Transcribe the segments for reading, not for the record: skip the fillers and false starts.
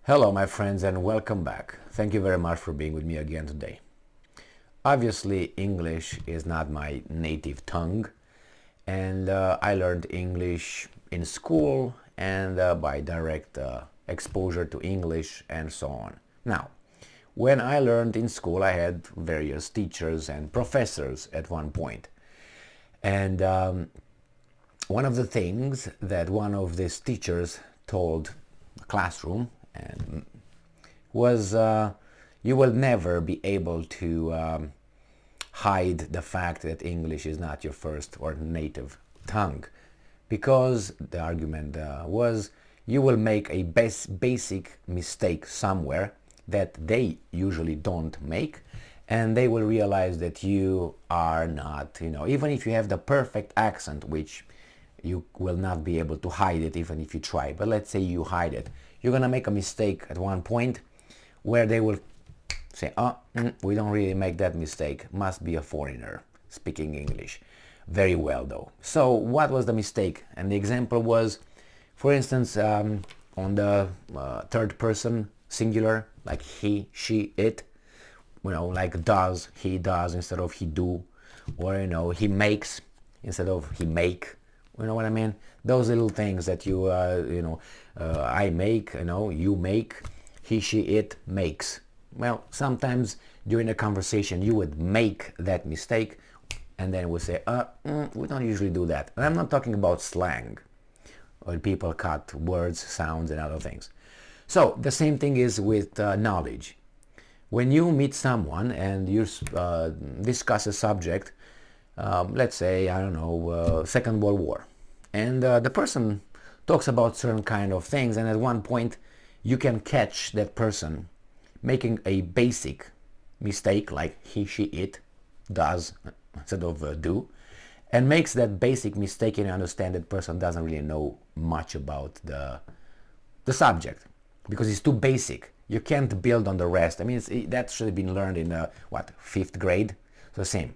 Hello my friends and welcome back. Thank you very much for being with me again today. Obviously English is not my native tongue and I learned English in school and by direct exposure to English and so on. Now, when I learned in school I had various teachers and professors at one point. And one of the things that one of these teachers told the classroom and was you will never be able to hide the fact that English is not your first or native tongue, because the argument was you will make a basic mistake somewhere that they usually don't make, and they will realize that you are not, even if you have the perfect accent, which you will not be able to hide it even if you try, but let's say you hide it, you're gonna make a mistake at one point where they will say, we don't really make that mistake, must be a foreigner speaking English very well though. So what was the mistake? And the example was, for instance, on the third person singular, like he, she, it, like does, he does instead of he do, or he makes instead of he make. You know what I mean? Those little things that you, I make, you make, he, she, it makes. Well, sometimes during a conversation you would make that mistake and then we'll say, we don't usually do that. And I'm not talking about slang, where people cut words, sounds, and other things. So the same thing is with knowledge. When you meet someone and you discuss a subject, let's say, I don't know, Second World War, and the person talks about certain kind of things, and at one point you can catch that person making a basic mistake, like he, she, it does instead of do, and makes that basic mistake, and you understand that person doesn't really know much about the subject because it's too basic. You can't build on the rest. I mean, that should have been learned in fifth grade. So same.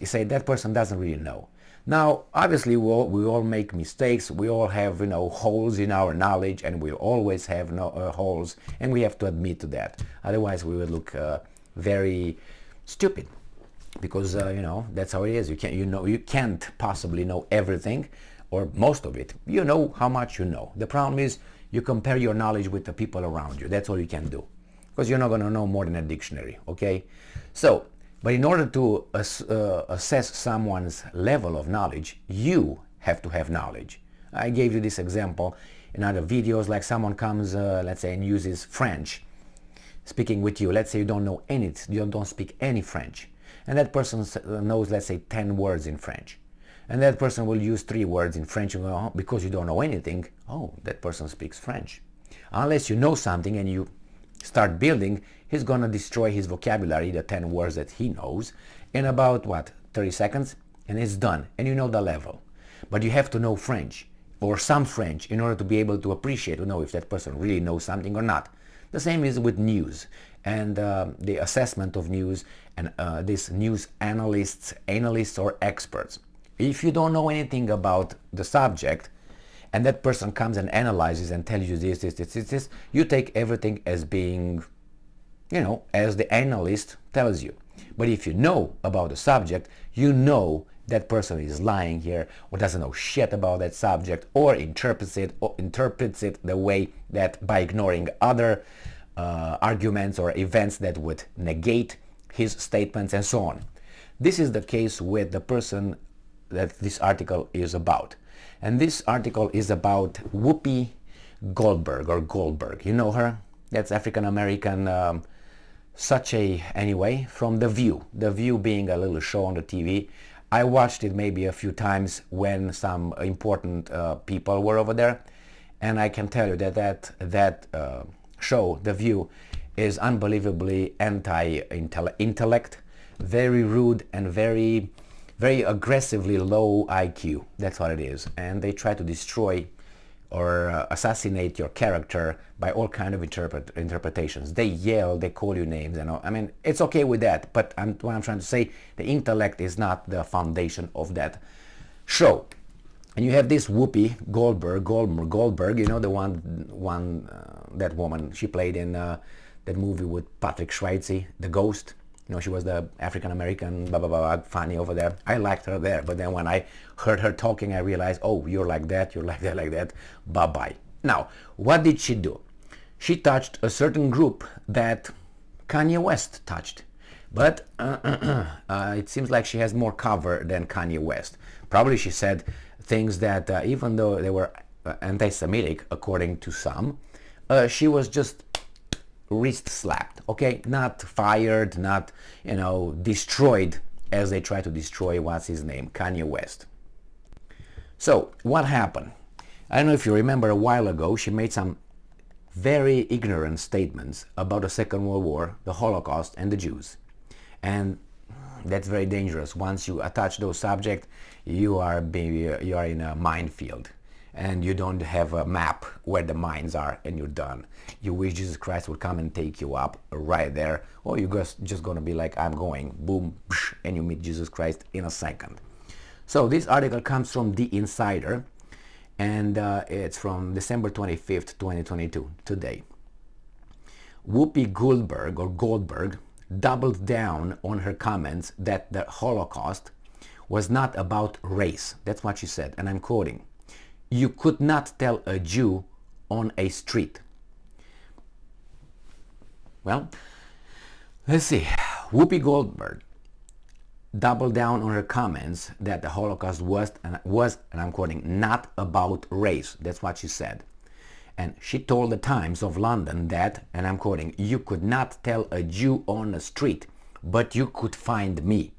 You say that person doesn't really know. Now, obviously, we all make mistakes. We all have holes in our knowledge, and we always have holes, and we have to admit to that. Otherwise, we would look very stupid, because that's how it is. You can't possibly know everything or most of it. You know how much you know. The problem is you compare your knowledge with the people around you. That's all you can do, because you're not going to know more than a dictionary, okay? So, but in order to assess someone's level of knowledge, you have to have knowledge. I gave you this example in other videos, like someone comes, let's say, and uses French, speaking with you. Let's say you don't know you don't speak any French, and that person knows, let's say, 10 words in French. And that person will use 3 words in French, and go, because you don't know anything, that person speaks French. Unless you know something and you start building, he's gonna destroy his vocabulary, the 10 words that he knows, in about 30 seconds, and it's done, and you know the level. But you have to know French, or some French, in order to be able to appreciate, to know if that person really knows something or not. The same is with news and the assessment of news, and these news analysts or experts. If you don't know anything about the subject, and that person comes and analyzes and tells you this, you take everything as being, as the analyst tells you. But if you know about the subject, you know that person is lying here, or doesn't know shit about that subject, or interprets it the way that, by ignoring other arguments or events that would negate his statements and so on. This is the case with the person that this article is about. And this article is about Whoopy Goldberg, or Goldberg. You know her? That's African American, anyway, from The View. The View being a little show on the TV. I watched it maybe a few times when some important people were over there. And I can tell you that show, The View, is unbelievably anti-intellect, very rude, and very aggressively low IQ. That's what it is. And they try to destroy or assassinate your character by all kind of interpretations. They yell, they call you names, I mean, it's okay with that, but what I'm trying to say, the intellect is not the foundation of that show. And you have this Whoopy Goldberg, the one that woman. She played in that movie with Patrick Swayze, The Ghost. You know, she was the African American, blah blah blah, funny over there. I liked her there, but then when I heard her talking, I realized, oh, you're like that, you're like that, like that. Bye bye. Now, what did she do? She touched a certain group that Kanye West touched. But it seems like she has more cover than Kanye West. Probably she said things that even though they were anti-Semitic, according to some, she was just wrist slapped, okay? Not fired, not, you know, destroyed as they try to destroy, what's his name, Kanye West. So, what happened? I don't know if you remember, a while ago, she made some very ignorant statements about the Second World War, the Holocaust, and the Jews. And that's very dangerous. Once you attach those subjects, you are in a minefield, and you don't have a map where the mines are, and you're done. You wish Jesus Christ would come and take you up right there, or you're just going to be like, I'm going, boom, psh, and you meet Jesus Christ in a second. So this article comes from The Insider, and it's from December 25th, 2022, today. Whoopy Goldberg doubled down on her comments that the Holocaust was not about race. That's what she said, and I'm quoting. You could not tell a Jew on a street. Well, let's see. Whoopy Goldberg doubled down on her comments that the Holocaust was, and I'm quoting, not about race. That's what she said. And she told the Times of London that, and I'm quoting, you could not tell a Jew on the street, but you could find me,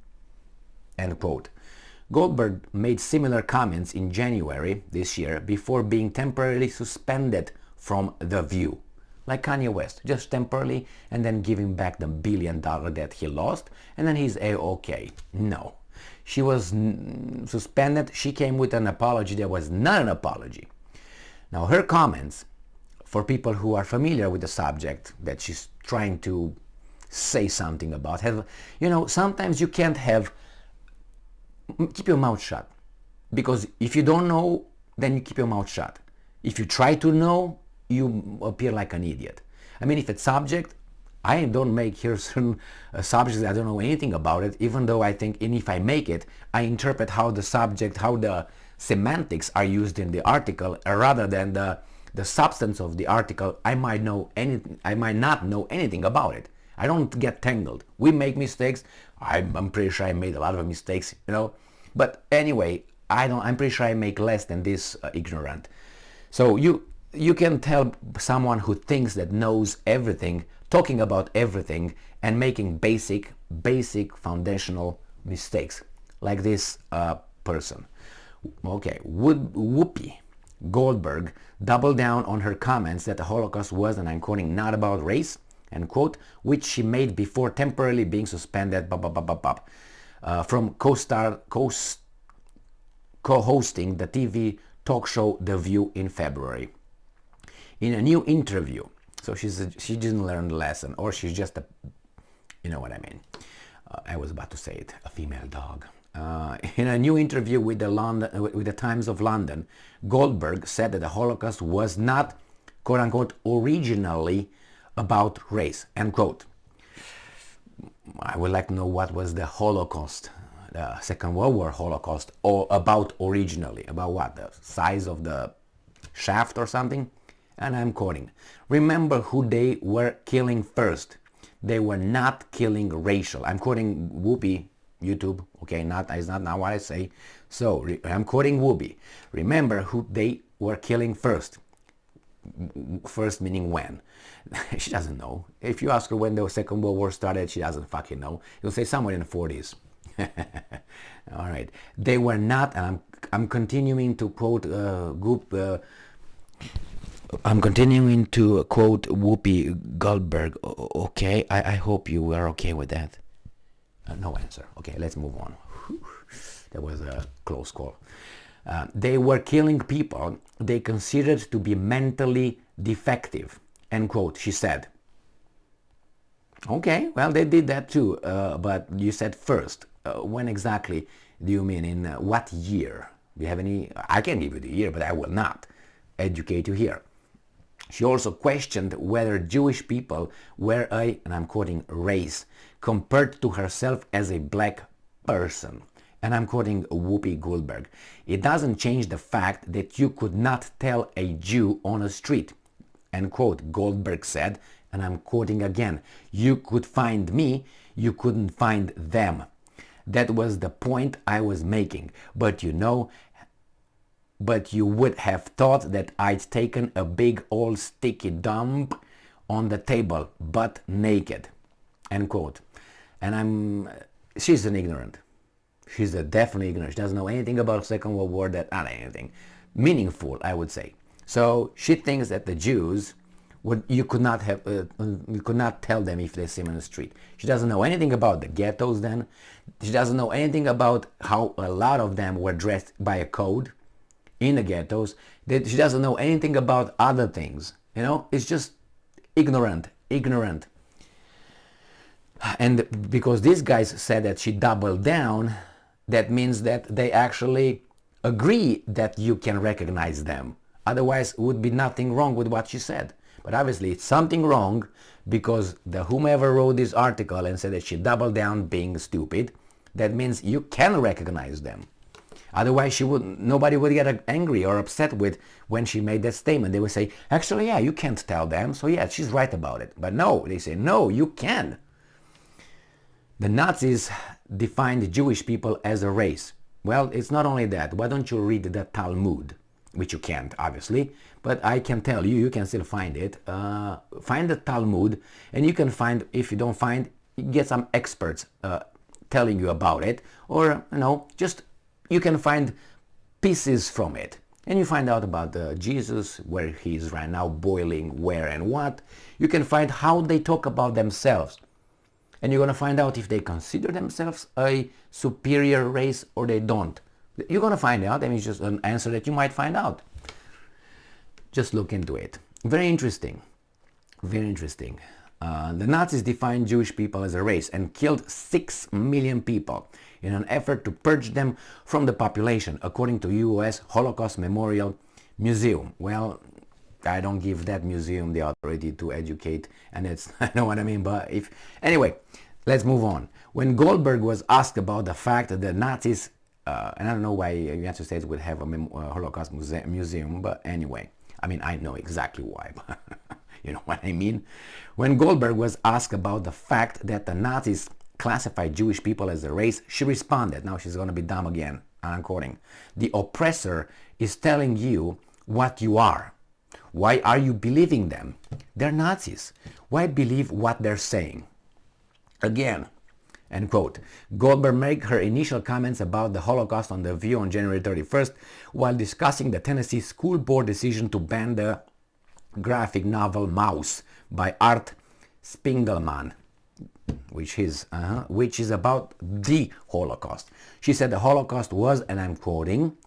end quote. Goldberg made similar comments in January this year before being temporarily suspended from The View. Like Kanye West, just temporarily, and then giving back the $1 billion that he lost, and then he's A-okay. No. She was suspended. She came with an apology that was not an apology. Now, her comments, for people who are familiar with the subject that she's trying to say something about, sometimes you can't keep your mouth shut. Because if you don't know, then you keep your mouth shut. If you try to know, you appear like an idiot. I mean, if it's subject, I don't make here certain subjects that I don't know anything about it, even though I think, and if I make it, I interpret how the subject, how the semantics are used in the article, rather than the substance of the article. I might not know anything about it. I don't get tangled. We make mistakes. I'm pretty sure I made a lot of mistakes, But anyway, I'm pretty sure I make less than this ignorant. So you can tell someone who thinks that knows everything, talking about everything, and making basic foundational mistakes, like this person. Okay, Whoopy Goldberg doubled down on her comments that the Holocaust was, and I'm quoting, not about race, end quote, which she made before temporarily being suspended from co-hosting the TV talk show The View in February. In a new interview, so she didn't learn the lesson, or she's just you know what I mean. I was about to say it, a female dog. In a new interview with the Times of London, Goldberg said that the Holocaust was not, quote unquote, originally about race, end quote. I would like to know what was the Holocaust, the Second World War Holocaust, or about originally. About what? The size of the shaft or something? And I'm quoting, remember who they were killing first. They were not killing racial. I'm quoting Whoopy, YouTube, okay, it's not now what I say. So, I'm quoting Whoopy. Remember who they were killing first. First meaning when. She doesn't know. If you ask her when the Second World War started, she doesn't fucking know. You'll say somewhere in the 40s. All right. They were not, and I'm continuing to quote I'm continuing to quote Whoopy Goldberg. Okay, I hope you are okay with that. No answer. Okay, let's move on. That was a close call. They were killing people they considered to be mentally defective, end quote, she said. Okay, well, they did that too, but you said first. When exactly do you mean? In what year? Do you have any? I can give you the year, but I will not educate you here. She also questioned whether Jewish people were a, and I'm quoting, race, compared to herself as a black person. And I'm quoting Whoopy Goldberg. It doesn't change the fact that you could not tell a Jew on a street. End quote, Goldberg said, and I'm quoting again, you could find me, you couldn't find them. That was the point I was making. But you would have thought that I'd taken a big old sticky dump on the table, butt naked. End quote. And she's an ignorant. She's a definitely ignorant. She doesn't know anything about Second World War, not anything meaningful, I would say. So she thinks that the Jews, you could not tell them if they see them in the street. She doesn't know anything about the ghettos then. She doesn't know anything about how a lot of them were dressed by a code in the ghettos. She doesn't know anything about other things. It's just ignorant. And because these guys said that she doubled down, that means that they actually agree that you can recognize them. Otherwise, it would be nothing wrong with what she said. But obviously, it's something wrong because whomever wrote this article and said that she doubled down being stupid, that means you can recognize them. Otherwise, nobody would get angry or upset with when she made that statement. They would say, actually, yeah, you can't tell them. So yeah, she's right about it. But no, they say, no, you can. The Nazis defined Jewish people as a race. Well, it's not only that. Why don't you read the Talmud? Which you can't, obviously, but I can tell you, you can still find it. Find the Talmud, and you can find, if you don't find, get some experts telling you about it, or, just, you can find pieces from it. And you find out about Jesus, where he is right now, boiling, where and what. You can find how they talk about themselves. And you're going to find out if they consider themselves a superior race or they don't. You're going to find out. I mean, it's just an answer that you might find out. Just look into it. Very interesting. Very interesting. The Nazis defined Jewish people as a race and killed 6 million people in an effort to purge them from the population, according to U.S. Holocaust Memorial Museum. Well, I don't give that museum the authority to educate, and it's, I know what I mean, but anyway, let's move on. When Goldberg was asked about the fact that the Nazis, and I don't know why the United States would have a Holocaust museum, but anyway, I mean, I know exactly why, but you know what I mean? When Goldberg was asked about the fact that the Nazis classified Jewish people as a race, she responded, now she's going to be dumb again, I'm quoting, "The oppressor is telling you what you are. Why are you believing them? They're Nazis. Why believe what they're saying?" Again, end quote. Goldberg made her initial comments about the Holocaust on The View on January 31st while discussing the Tennessee school board decision to ban the graphic novel Mouse by Art Spiegelman, which is about the Holocaust. She said the Holocaust was, and I'm quoting,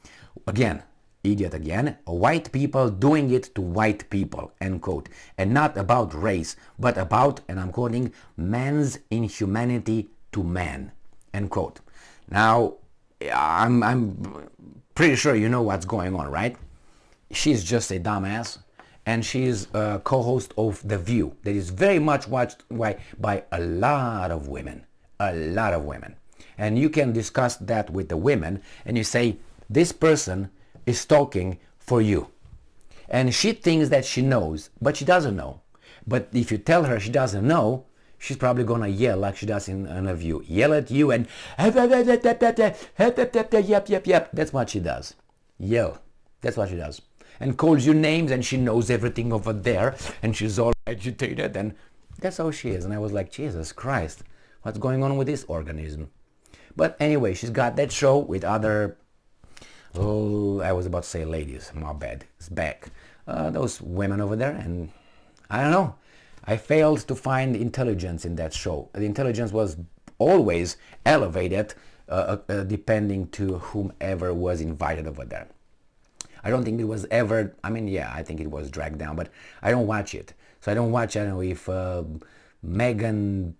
again, idiot again, white people doing it to white people, end quote, and not about race, but about, and I'm quoting, man's inhumanity to man, end quote. Now, I'm pretty sure you know what's going on, right? She's just a dumbass, and she's a co-host of The View that is very much watched by a lot of women, and you can discuss that with the women, and you say, this person is talking for you. And she thinks that she knows, but she doesn't know. But if you tell her she doesn't know, she's probably going to yell like she does in A View. Yell at you and yep. That's what she does. Yell. That's what she does. And calls you names and she knows everything over there and she's all agitated and that's how she is. And I was like, Jesus Christ, what's going on with this organism? But anyway, she's got that show with other... Oh, I was about to say ladies, my bad, it's back. Those women over there, and I don't know. I failed to find intelligence in that show. The intelligence was always elevated depending to whomever was invited over there. I don't think it was ever, I mean, yeah, I think it was dragged down, but I don't watch it. So I don't watch, I don't know, if Megan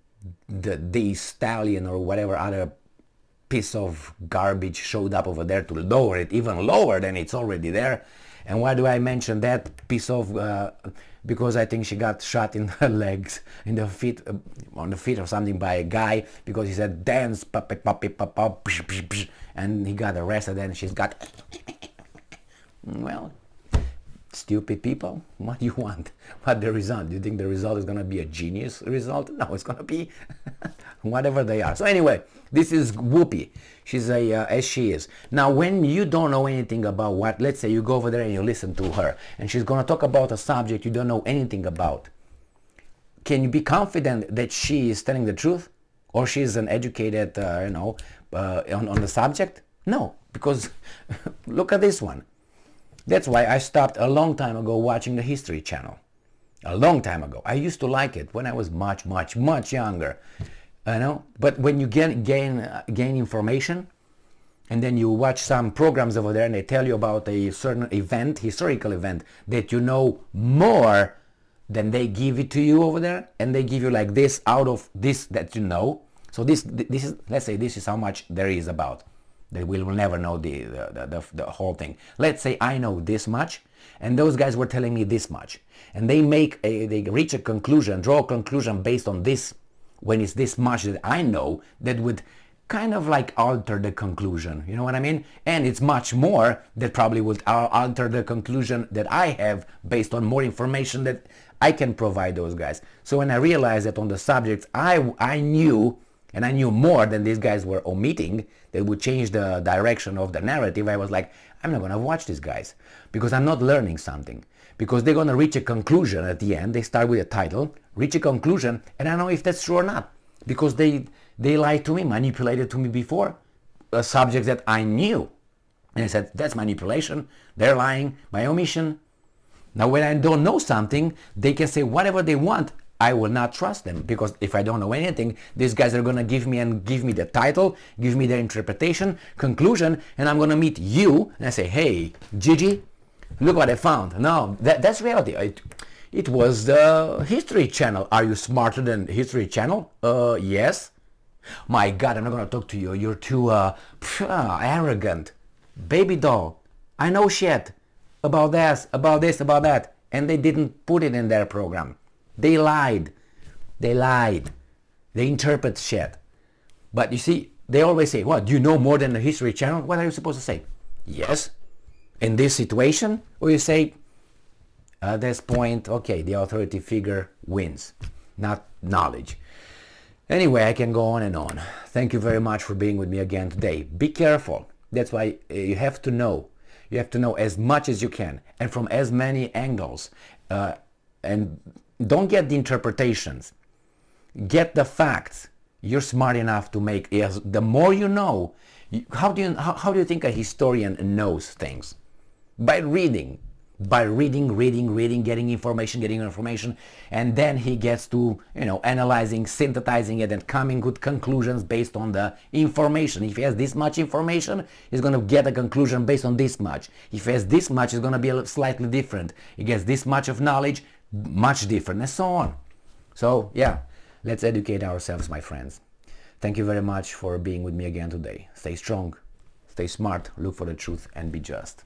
the Stallion or whatever other piece of garbage showed up over there to lower it even lower than it's already there, And why do I mention that piece of, because I think she got shot in the legs, in the feet, on the feet or something by a guy, because he said dance, puppy, puppy, papa, and he got arrested, and she's got, well, stupid people, what do you want? What the result? Do you think the result is going to be a genius result? No, it's going to be whatever they are. So anyway, this is Whoopy. She's as she is. Now, when you don't know anything about what, let's say you go over there and you listen to her, and she's going to talk about a subject you don't know anything about, can you be confident that she is telling the truth? Or she's an educated, on the subject? No, because look at this one. That's why I stopped a long time ago watching the History Channel. A long time ago. I used to like it when I was much, much, much younger. But when you gain information, and then you watch some programs over there and they tell you about a certain event, historical event, that you know more than they give it to you over there, and they give you like this out of this that you know. So this is, let's say this is how much there is about. That we will never know the whole thing. Let's say I know this much, and those guys were telling me this much, and they reach a conclusion, draw a conclusion based on this, when it's this much that I know, that would kind of like alter the conclusion, you know what I mean? And it's much more that probably would alter the conclusion that I have based on more information that I can provide those guys. So when I realized that on the subjects I knew, and I knew more than these guys were omitting, that would change the direction of the narrative, I was like, I'm not going to watch these guys, because I'm not learning something. Because they're going to reach a conclusion at the end. They start with a title, reach a conclusion, and I don't know if that's true or not. Because they lied to me, manipulated to me before, a subject that I knew. And I said, that's manipulation, they're lying, by omission. Now when I don't know something, they can say whatever they want. I will not trust them, because if I don't know anything, these guys are going to give me the title, give me their interpretation, conclusion, and I'm going to meet you and I say, hey, Gigi, look what I found. No, that's reality. It was the History Channel. Are you smarter than History Channel? Yes. My God, I'm not going to talk to you. You're too arrogant. Baby doll, I know shit about this, about that. And they didn't put it in their program. They lied. They interpret shit. But you see, they always say, what, do you know more than the History Channel? What are you supposed to say? Yes. In this situation? Or you say, at this point, okay, the authority figure wins, not knowledge. Anyway, I can go on and on. Thank you very much for being with me again today. Be careful. That's why you have to know. You have to know as much as you can, and from as many angles. And don't get the interpretations. Get the facts. You're smart enough to make, yes, the more you know. How do you think a historian knows things? By reading, getting information, and then he gets to, analyzing, synthesizing it, and coming with conclusions based on the information. If he has this much information, he's going to get a conclusion based on this much. If he has this much, it's going to be slightly different. He gets this much of knowledge, much different, and so on. So yeah, let's educate ourselves, my friends. Thank you very much for being with me again today. Stay strong, stay smart, look for the truth, and be just.